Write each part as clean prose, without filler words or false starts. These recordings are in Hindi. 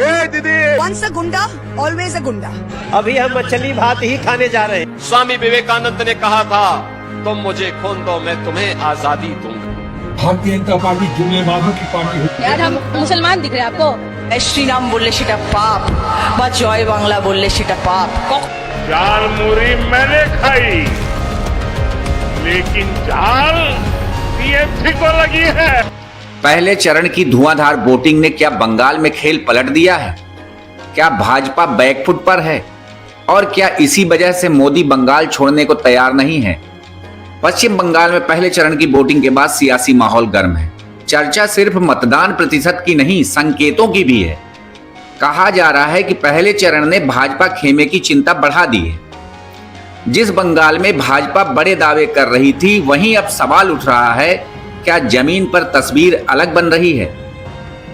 ए दीदी, Once a गुंडा, always a गुंडा। अभी हम मछली भात ही खाने जा रहे हैं। स्वामी विवेकानंद ने कहा था, तुम मुझे खून दो, मैं तुम्हें आजादी दूंगा। भारतीय जनता पार्टी जुमलेबाजों की पार्टी है। यार हम मुसलमान दिख रहे हैं आपको? श्री नाम बोलले सेटा पाप, बा जय बांग्ला बोलले सेटा पाप। चाल मुरी मैंने खाई, लेकिन चाल टीएमसी को लगी है। पहले चरण की धुआंधार वोटिंग ने क्या बंगाल में खेल पलट दिया है? क्या भाजपा बैकफुट पर है? और क्या इसी वजह से मोदी बंगाल छोड़ने को तैयार नहीं है? पश्चिम बंगाल में पहले चरण की वोटिंग के बाद सियासी माहौल गर्म है। चर्चा सिर्फ मतदान प्रतिशत की नहीं, संकेतों की भी है। कहा जा रहा है कि पहले चरण ने भाजपा खेमे की चिंता बढ़ा दी है। जिस बंगाल में भाजपा बड़े दावे कर रही थी, वहीं अब सवाल उठ रहा है, क्या जमीन पर तस्वीर अलग बन रही है?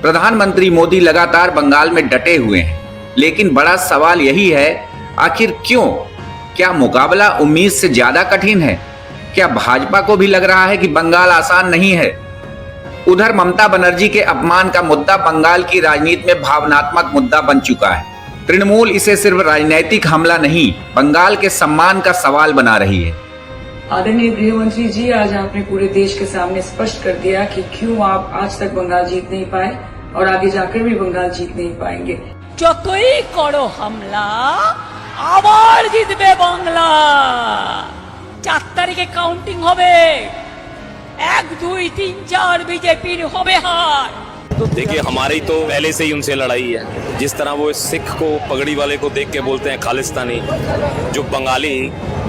प्रधानमंत्री मोदी लगातार बंगाल में डटे हुए हैं, लेकिन बड़ा सवाल यही है, आखिर क्यों? क्या मुकाबला उम्मीद से ज्यादा कठिन है? क्या भाजपा को भी लग रहा है कि बंगाल आसान नहीं है? उधर ममता बनर्जी के अपमान का मुद्दा बंगाल की राजनीति में भावनात्मक मुद्दा बन चुका है। तृणमूल इसे सिर्फ राजनीतिक हमला नहीं, बंगाल के सम्मान का सवाल बना रही है। आदरणीय गृह मंत्री जी, आज आपने पूरे देश के सामने स्पष्ट कर दिया कि क्यों आप आज तक बंगाल जीत नहीं पाए और आगे जाकर भी बंगाल जीत नहीं पाएंगे। যতই করো হামলা আবার জিতবে বাংলা। 4 তারিখে কাউন্টিং হবে, 1 2 3 4 बीजेपी হবে হার। देखिए, हमारी तो पहले से ही उनसे लड़ाई है। जिस तरह वो सिख को पगड़ी वाले को देख के बोलते हैं खालिस्तानी, जो बंगाली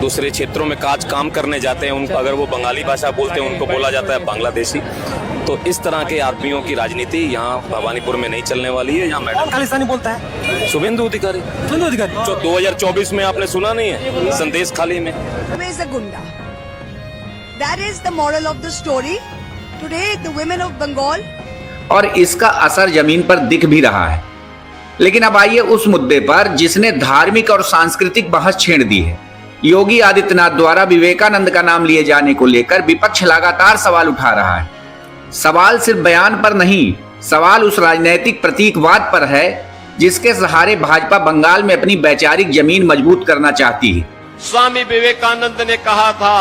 दूसरे क्षेत्रों में काम करने जाते हैं, उनको अगर वो बंगाली भाषा बोलते हैं, उनको बोला जाता है बांग्लादेशी। तो इस तरह के आदमियों की राजनीति यहाँ भवानीपुर में नहीं चलने वाली है। यहाँ मैडम खालिस्तानी बोलता है शुभेंदु अधिकारी। जो 2024 में आपने सुना नहीं है, संदेश खाली में। Always a गुंडा। That is the moral of the story. Today, the women of Bengal और इसका असर जमीन पर दिख भी रहा है। लेकिन अब आइए उस मुद्दे पर जिसने धार्मिक और सांस्कृतिक बहस छेड़ दी है। योगी आदित्यनाथ द्वारा विवेकानंद का नाम लिए जाने को लेकर विपक्ष लगातार सवाल उठा रहा है। सवाल सिर्फ बयान पर नहीं, सवाल उस राजनीतिक प्रतीकवाद पर है जिसके सहारे भाजपा बंगाल में अपनी वैचारिक जमीन मजबूत करना चाहती है। स्वामी विवेकानंद ने कहा था,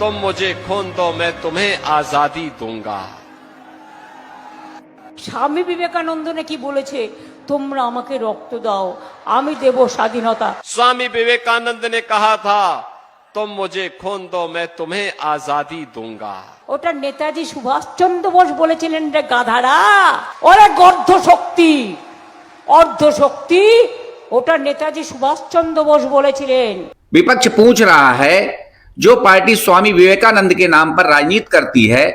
तुम मुझे खून दो, मैं तुम्हें आजादी दूंगा। স্বামী বিবেকানন্দ নাকি বলেছে, তোমরা আমাকে রক্ত দাও, আমি দেব স্বাধীনতা। स्वामी विवेकानंद ने कहा था, तुम मुझे खून दो, मैं तुम्हें आजादी दूंगा। ওটা নেতাজি সুভাষচন্দ্র বোস বলেছিলেন রে গাধারা। ওরে গর্ধ শক্তি, অর্ধ শক্তি, ওটা নেতাজি সুভাষচন্দ্র বোস বলেছিলেন। विपक्ष पूछ रहा है, जो पार्टी स्वामी विवेकानंद के नाम पर राजनीति करती है,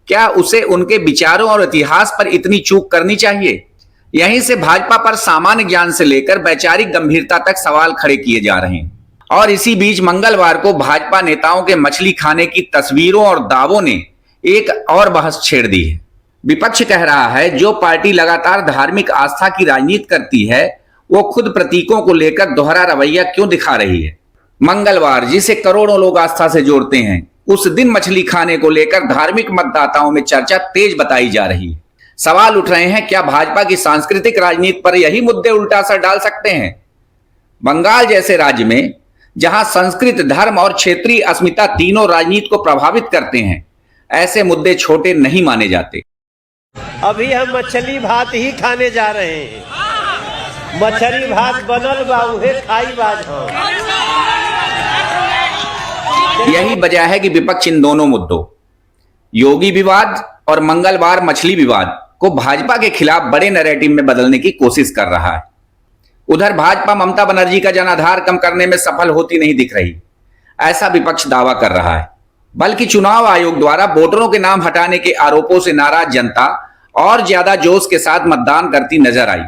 क्या उसे उनके विचारों और इतिहास पर इतनी चूक करनी चाहिए? यहीं से भाजपा पर सामान्य ज्ञान से लेकर वैचारिक गंभीरता तक सवाल खड़े किए जा रहे हैं। और इसी बीच मंगलवार को भाजपा नेताओं के मछली खाने की तस्वीरों और दावों ने एक और बहस छेड़ दी है। विपक्ष कह रहा है, जो पार्टी लगातार धार्मिक आस्था की राजनीति करती है, वो खुद प्रतीकों को लेकर दोहरा रवैया क्यों दिखा रही है? मंगलवार, जिसे करोड़ों लोग आस्था से जोड़ते हैं, उस दिन मछली खाने को लेकर धार्मिक मतदाताओं में चर्चा तेज बताई जा रही है। सवाल उठ रहे हैं, क्या भाजपा की सांस्कृतिक राजनीति पर यही मुद्दे उल्टा असर डाल सकते हैं? बंगाल जैसे राज्य में, जहां संस्कृत, धर्म और क्षेत्रीय अस्मिता तीनों राजनीति को प्रभावित करते हैं, ऐसे मुद्दे छोटे नहीं माने जाते। अभी हम मछली भात ही खाने जा रहे हैं। मछली भात बनल बा, उहे खाई बाज हम। यही वजह है कि विपक्ष इन दोनों मुद्दों, योगी विवाद और मंगलवार मछली विवाद, को भाजपा के खिलाफ बड़े नैरेटिव में बदलने की कोशिश कर रहा है। उधर भाजपा ममता बनर्जी का जनाधार कम करने में सफल होती नहीं दिख रही, ऐसा विपक्ष दावा कर रहा है। बल्कि चुनाव आयोग द्वारा वोटरों के नाम हटाने के आरोपों से नाराज जनता और ज्यादा जोश के साथ मतदान करती नजर आई।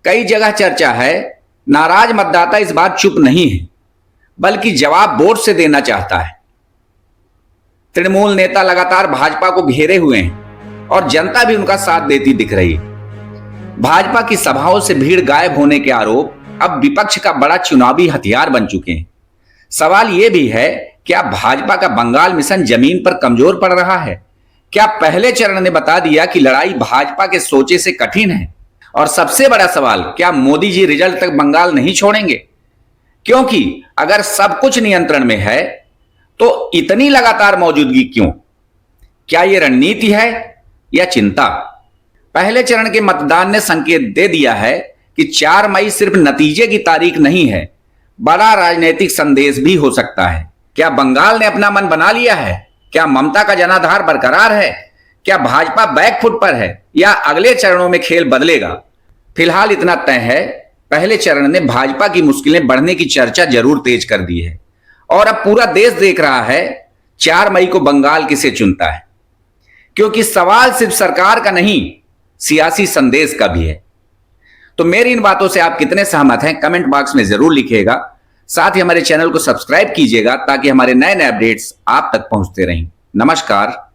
कई जगह चर्चा है, नाराज मतदाता इस बार चुप नहीं है, बल्कि जवाब वोट से देना चाहता है। तृणमूल नेता लगातार भाजपा को घेरे हुए हैं और जनता भी उनका साथ देती दिख रही है। भाजपा की सभाओं से भीड़ गायब होने के आरोप अब विपक्ष का बड़ा चुनावी हथियार बन चुके हैं। सवाल यह भी है, क्या भाजपा का बंगाल मिशन जमीन पर कमजोर पड़ रहा है? क्या पहले चरण ने बता दिया कि लड़ाई भाजपा के सोचे से कठिन है? और सबसे बड़ा सवाल, क्या मोदी जी रिजल्ट तक बंगाल नहीं छोड़ेंगे? क्योंकि अगर सब कुछ नियंत्रण में है तो इतनी लगातार मौजूदगी क्यों? क्या यह रणनीति है या चिंता? पहले चरण के मतदान ने संकेत दे दिया है कि 4 मई सिर्फ नतीजे की तारीख नहीं है, बड़ा राजनीतिक संदेश भी हो सकता है। क्या बंगाल ने अपना मन बना लिया है? क्या ममता का जनाधार बरकरार है? क्या भाजपा बैकफुट पर है या अगले चरणों में खेल बदलेगा? फिलहाल इतना तय है, पहले चरण ने भाजपा की मुश्किलें बढ़ने की चर्चा जरूर तेज कर दी है और अब पूरा देश देख रहा है 4 मई को बंगाल किसे चुनता है, क्योंकि सवाल सिर्फ सरकार का नहीं, सियासी संदेश का भी है। तो मेरी इन बातों से आप कितने सहमत हैं, कमेंट बॉक्स में जरूर लिखिएगा। साथ ही हमारे चैनल को सब्सक्राइब कीजिएगा ताकि हमारे नए नए अपडेट्स आप तक पहुंचते रहें। नमस्कार।